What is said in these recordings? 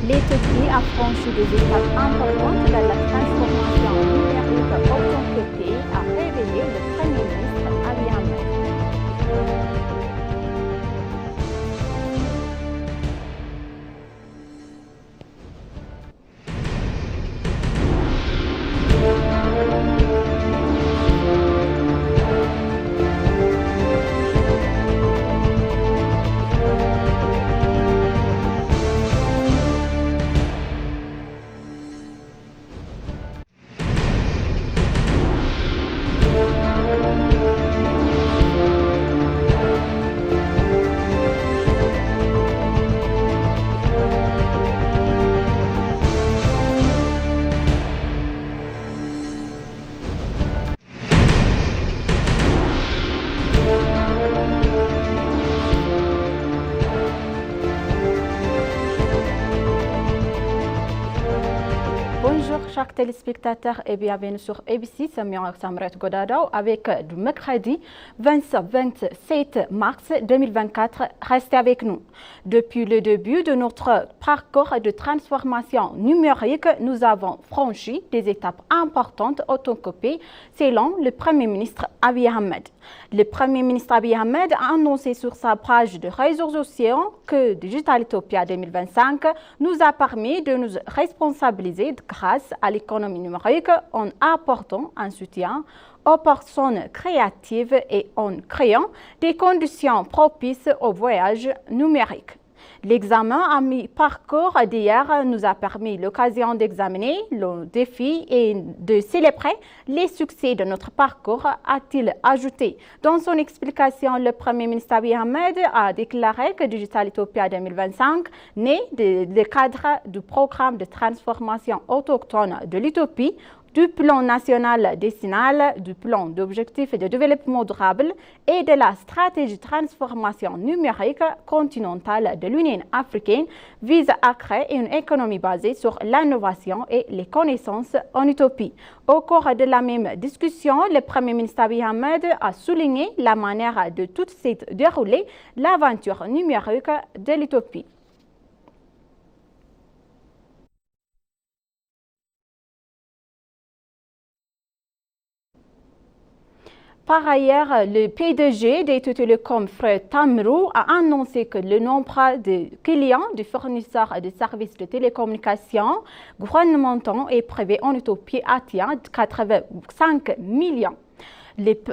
l'Éthiopie a franchi des étapes importantes dans la transformation numérique autant que pays, a révélé le Premier ministre Abiy Ahmed. Bonjour chers téléspectateurs et bienvenue sur ABC, c'est moi Samret Godadao avec du mercredi 27 mars 2024. Restez avec nous. Depuis le début de notre parcours de transformation numérique, nous avons franchi des étapes importantes autocopées selon le Premier ministre Abiy Ahmed. Le Premier ministre Abiy Ahmed a annoncé sur sa page de réseaux sociaux que Digital Ethiopia 2025 nous a permis de nous responsabiliser grâce à l'économie numérique en apportant un soutien aux personnes créatives et en créant des conditions propices au voyage numérique. L'examen à mi-parcours d'hier nous a permis l'occasion d'examiner le défi et de célébrer les succès de notre parcours, a-t-il ajouté. Dans son explication, le Premier ministre Abiy Ahmed a déclaré que Digital Ethiopia 2025, né du cadre du programme de transformation autochtone de l'Éthiopie, du plan national décennal, du plan d'objectifs de développement durable et de la stratégie de transformation numérique continentale de l'Union africaine, vise à créer une économie basée sur l'innovation et les connaissances en Éthiopie. Au cours de la même discussion, le Premier ministre Abiy Ahmed a souligné la manière de tout s'est déroulée l'aventure numérique de l'Éthiopie. Par ailleurs, le PDG d'Ethio Telecom, Fred Tamrou, a annoncé que le nombre de clients du fournisseur de services de télécommunications gouvernementaux et privés en Éthiopie atteint 85 millions.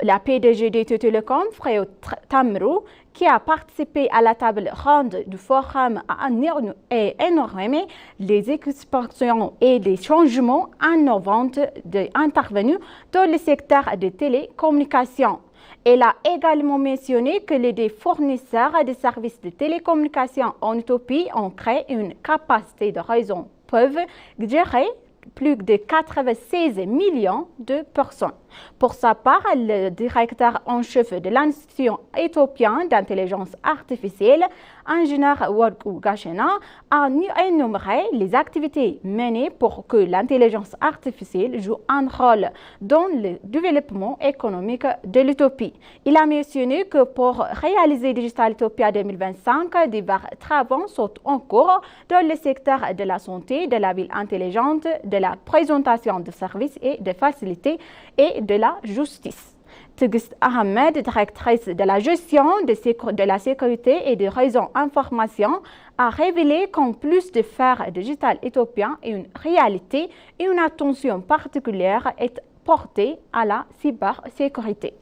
La PDG d'Ethio Telecom, Fred Tamrou, qui a participé à la table ronde du forum, a énormément les expansions et les changements innovants intervenus dans le secteur des télécommunications. Elle a également mentionné que les fournisseurs de services de télécommunications en Éthiopie ont créé une capacité de réseau peuvent gérer plus de 96 millions de personnes. Pour sa part, le directeur en chef de l'Institut éthiopien d'intelligence artificielle, ingénieur Worku Gashena, a énuméré les activités menées pour que l'intelligence artificielle joue un rôle dans le développement économique de l'Éthiopie. Il a mentionné que pour réaliser Digital Ethiopia 2025, divers travaux sont en cours dans le secteur de la santé, de la ville intelligente, de la présentation de services et de facilités et de la justice. Tigst Ahmed, directrice de la gestion de la sécurité et des réseaux information, a révélé qu'en plus de faire digital éthiopien une réalité, une attention particulière est portée à la cybersécurité.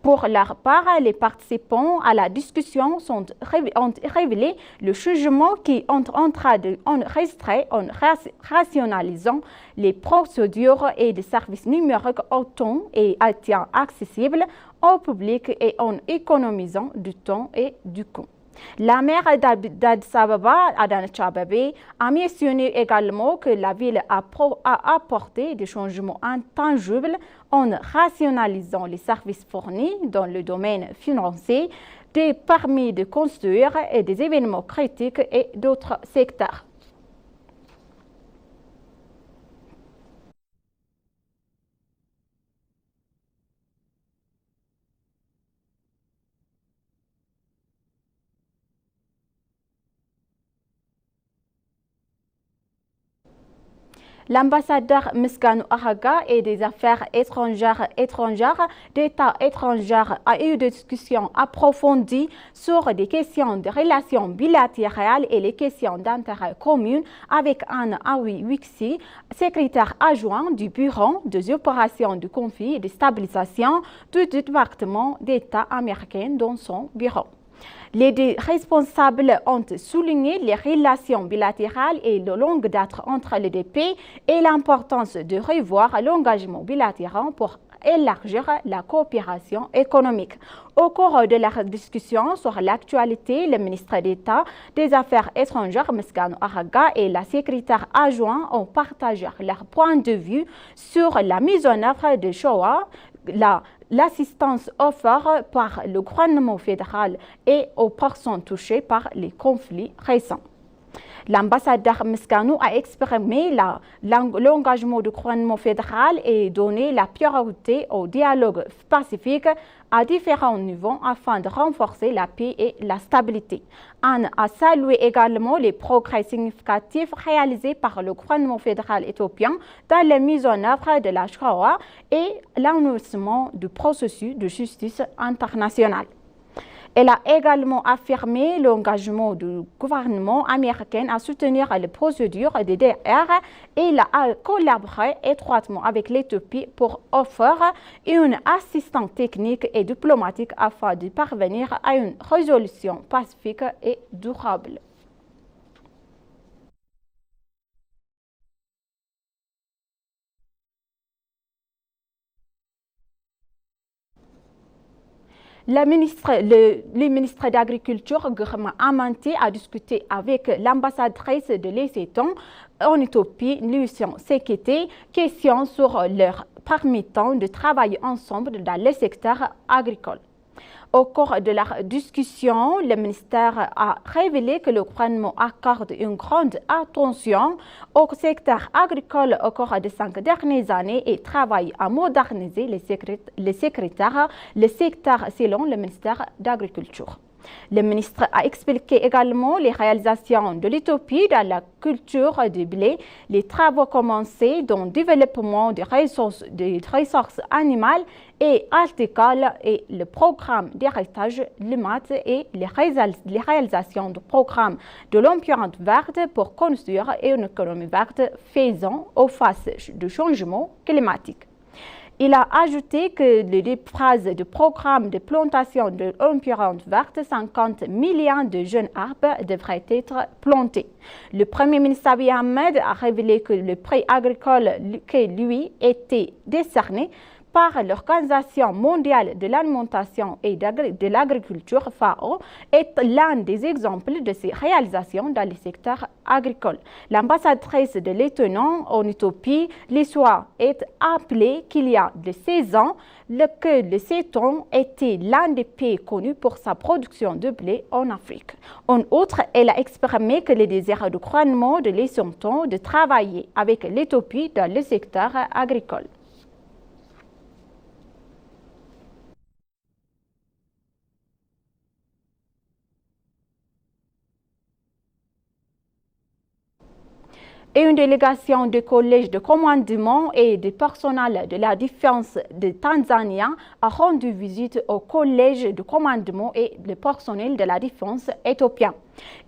Pour leur part, les participants à la discussion ont révélé le changement qui est en train d'enregistrer en rationalisant les procédures et des services numériques autant et étant accessibles au public et en économisant du temps et du coût. La maire d'Addis Ababa, Adanej Abebe, a mentionné également que la ville a apporté des changements intangibles en rationalisant les services fournis dans le domaine financier, des permis de construire et des événements critiques et d'autres secteurs. L'ambassadeur Misganou Araga et des affaires étrangères d'États étrangers a eu des discussions approfondies sur des questions de relations bilatérales et les questions d'intérêt commun avec Anne Awi Wixi, secrétaire adjoint du Bureau des opérations de conflit et de stabilisation du département d'État américain dans son bureau. Les deux responsables ont souligné les relations bilatérales et de longue date entre les deux pays et l'importance de revoir l'engagement bilatéral pour élargir la coopération économique. Au cours de la discussion sur l'actualité, le ministre d'État des Affaires étrangères, Misganou Araga, et la secrétaire adjointe ont partagé leur point de vue sur la mise en œuvre de Shoah, l'assistance offerte par le gouvernement fédéral et aux personnes touchées par les conflits récents. L'ambassadeur Misganou a exprimé l'engagement du gouvernement fédéral et donné la priorité au dialogue pacifique à différents niveaux afin de renforcer la paix et la stabilité. Anne a salué également les progrès significatifs réalisés par le gouvernement fédéral éthiopien dans la mise en œuvre de la Shoah et l'annoncement du processus de justice internationale. Elle a également affirmé l'engagement du gouvernement américain à soutenir les procédures de DDR et a collaboré étroitement avec l'Éthiopie pour offrir une assistance technique et diplomatique afin de parvenir à une résolution pacifique et durable. Le ministre d'Agriculture, Germain Amanté, a discuté avec l'ambassadrice de l'Esséton en Éthiopie, Lucien Sekete, question sur leur permettant de travailler ensemble dans le secteur agricole. Au cours de la discussion, le ministère a révélé que le gouvernement accorde une grande attention au secteur agricole au cours des 5 dernières années et travaille à moderniser le secteur selon le ministère d'Agriculture. Le ministre a expliqué également les réalisations de l'Éthiopie dans la culture du blé, les travaux commencés dans le développement des ressources animales et horticoles et le programme d'héritage LUMAT et les réalisations du programme de l'empreinte verte pour construire une économie verte faisant face du changement climatique. Il a ajouté que les phases du programme de plantation de l'empreinte verte, 50 millions de jeunes arbres devraient être plantés. Le Premier ministre Abiy Ahmed a révélé que le prix agricole qui lui était décerné par l'Organisation mondiale de l'alimentation et de l'agriculture FAO est l'un des exemples de ces réalisations dans le secteur agricole. L'ambassadrice de l'Éthiopie en Éthiopie, l'histoire est appelée qu'il y a de 16 ans que le Séton était l'un des pays connus pour sa production de blé en Afrique. En outre, elle a exprimé que le désir du gouvernement de l'Éthiopie de travailler avec l'Éthiopie dans le secteur agricole. Et une délégation du collège de commandement et du personnel de la défense de Tanzanie a rendu visite au collège de commandement et le personnel de la défense éthiopien.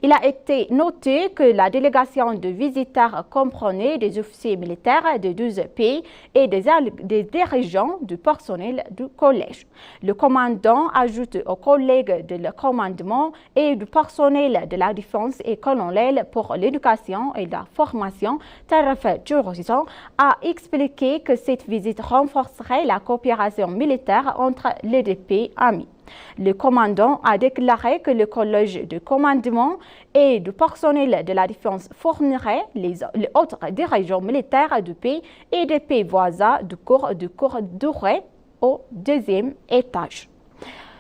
Il a été noté que la délégation de visiteurs comprenait des officiers militaires de 12 pays et des dirigeants du personnel du collège. Le commandant ajoute aux collègues de le commandement et du personnel de la défense et colonel pour l'éducation et la formation, Taraf Djurison, a expliqué que cette visite renforcerait la coopération militaire entre les deux pays amis. Le commandant a déclaré que le collège de commandement et du personnel de la défense fournirait les autres dirigeants militaires du pays et des pays voisins du cours durée au deuxième étage.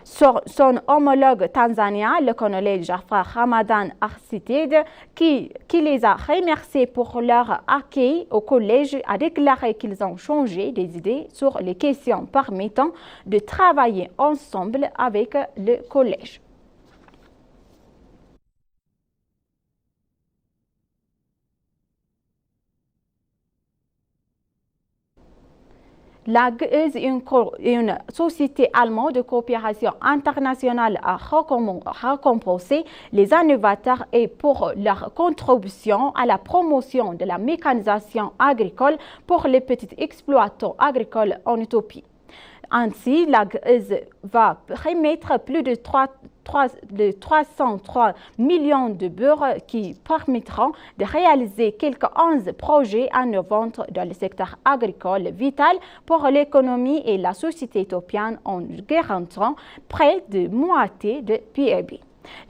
Son homologue tanzanien, le colonel Jafar Ramadan Arcitide, qui les a remerciés pour leur accueil au collège, a déclaré qu'ils ont changé des idées sur les questions permettant de travailler ensemble avec le collège. La GES est une société allemande de coopération internationale à récompenser les innovateurs et pour leur contribution à la promotion de la mécanisation agricole pour les petits exploitants agricoles en Éthiopie. Ainsi, la GES va remettre plus de 303 millions de beurre qui permettront de réaliser quelques 11 projets innovants dans le secteur agricole vital pour l'économie et la société éthiopienne en garantissant près de moitié de PIB.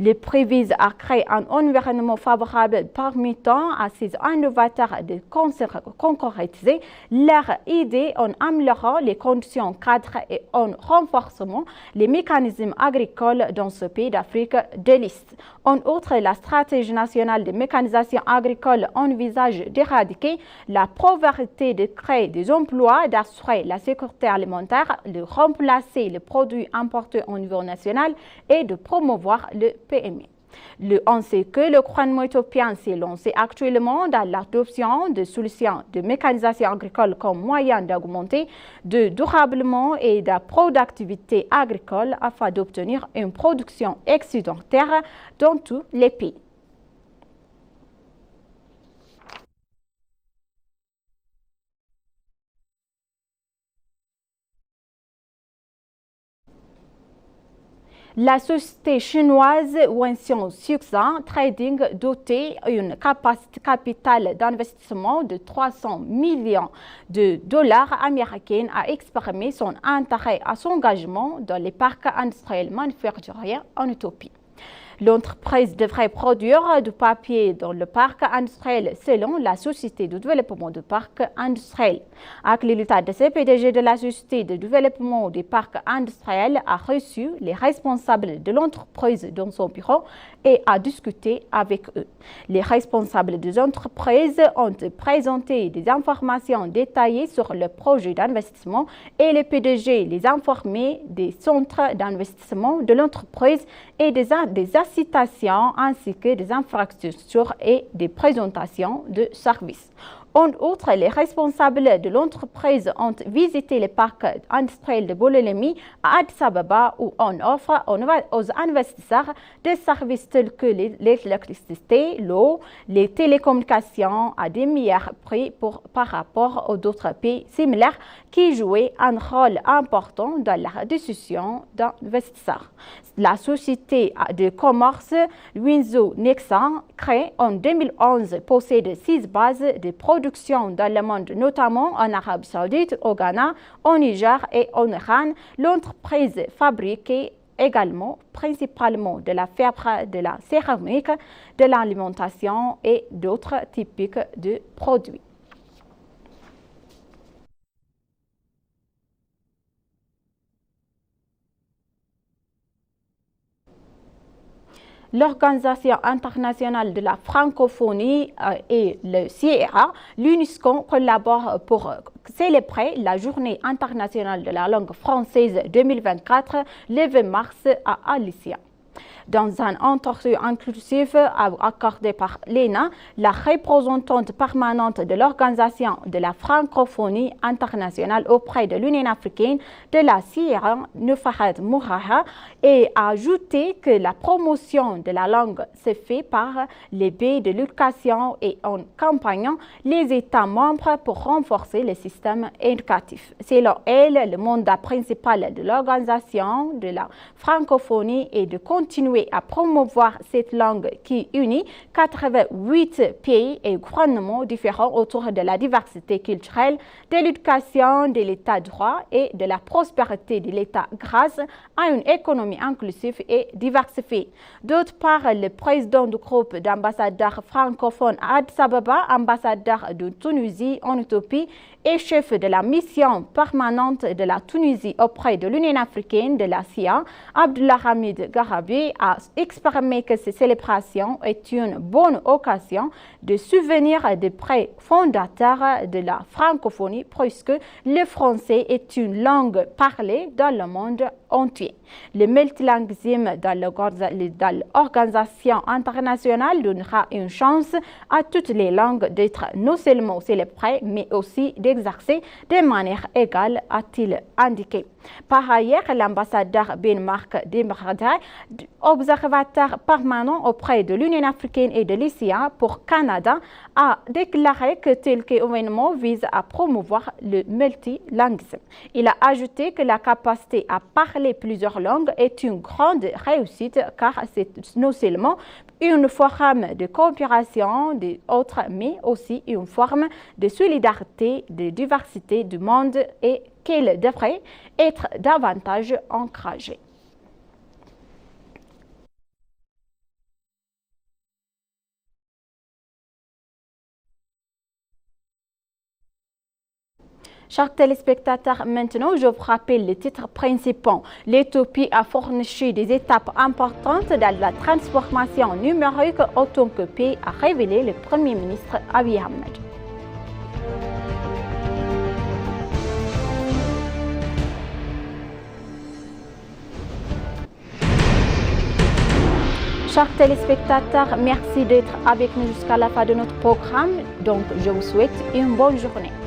Le prix vise à créer un environnement favorable permettant à ces innovateurs de concrétiser leurs idées en améliorant les conditions cadres et en renforçant les mécanismes agricoles dans ce pays d'Afrique de l'Est. En outre, la stratégie nationale de mécanisation agricole envisage d'éradiquer la pauvreté, de créer des emplois, d'assurer la sécurité alimentaire, de remplacer les produits importés au niveau national et de promouvoir le PME. On sait que le gouvernement éthiopien s'est lancé actuellement dans l'adoption de solutions de mécanisation agricole comme moyen d'augmenter durablement et de productivité agricole afin d'obtenir une production excédentaire dans tous les pays. La société chinoise Wenxiong Success Trading, dotée d'une capacité capitale d'investissement de 300 millions de dollars américains, a exprimé son intérêt à son engagement dans les parcs industriels manufacturiers en Éthiopie. L'entreprise devrait produire du papier dans le parc industriel selon la Société de développement du parc industriel. L'état de PDG de la Société de développement du parc industriel a reçu les responsables de l'entreprise dans son bureau et a discuté avec eux. Les responsables des entreprises ont présenté des informations détaillées sur le projet d'investissement et le PDG les a informés des centres d'investissement de l'entreprise et des incitations ainsi que des infrastructures et des présentations de services. En outre, les responsables de l'entreprise ont visité le parc industriel de Bololemi à Addis Ababa où on offre aux investisseurs des services tels que l'électricité, l'eau, les télécommunications à des meilleurs prix par rapport aux autres pays similaires qui jouaient un rôle important dans la décision d'investisseurs. La société de commerce Winzo Nexan, créée en 2011, possède 6 bases de production dans le monde, notamment en Arabie Saoudite, au Ghana, au Niger et en Iran. L'entreprise fabrique également principalement de la fibre, de la céramique, de l'alimentation et d'autres typiques de produits. L'Organisation internationale de la francophonie et le CIRA, l'UNESCO collaborent pour célébrer la Journée internationale de la langue française 2024 le 20 mars à Alicia. Dans un interview inclusif accordé par l'ENA, la représentante permanente de l'Organisation de la francophonie internationale auprès de l'Union africaine de la CIRA, Nufahat Mouraha, a ajouté que la promotion de la langue se fait par les biais de l'éducation et en accompagnant les États membres pour renforcer le système éducatif. Selon elle, le mandat principal de l'Organisation de la francophonie est de continuer à promouvoir cette langue qui unit 88 pays et gouvernements différents autour de la diversité culturelle, de l'éducation, de l'état de droit et de la prospérité de l'État grâce à une économie inclusive et diversifiée. D'autre part, le président du groupe d'ambassadeurs francophones à Addis Ababa, ambassadeur de Tunisie en Éthiopie et chef de la mission permanente de la Tunisie auprès de l'Union africaine de la CIA, Abdulhamid Garabi, a exprimé que ces célébrations est une bonne occasion de souvenir des prêts fondateurs de la francophonie puisque le français est une langue parlée dans le monde entier. Le multilinguisme dans l'organisation internationale donnera une chance à toutes les langues d'être non seulement célébrées mais aussi d'être exercer de manière égale, a-t-il indiqué. Par ailleurs, l'ambassadeur Ben Mark Demrada, observateur permanent auprès de l'Union africaine et de l'ICA pour Canada, a déclaré que tel événement vise à promouvoir le multilinguisme. Il a ajouté que la capacité à parler plusieurs langues est une grande réussite car c'est non seulement une forme de coopération des autres, mais aussi une forme de solidarité, de diversité du monde et qu'elle devrait être davantage encouragée. Chers téléspectateurs, maintenant je vous rappelle les titres principaux. L'Éthiopie a franchi des étapes importantes dans la transformation numérique autant que pays, a révélé le Premier ministre Abiy Ahmed. Chers téléspectateurs, merci d'être avec nous jusqu'à la fin de notre programme. Donc, je vous souhaite une bonne journée.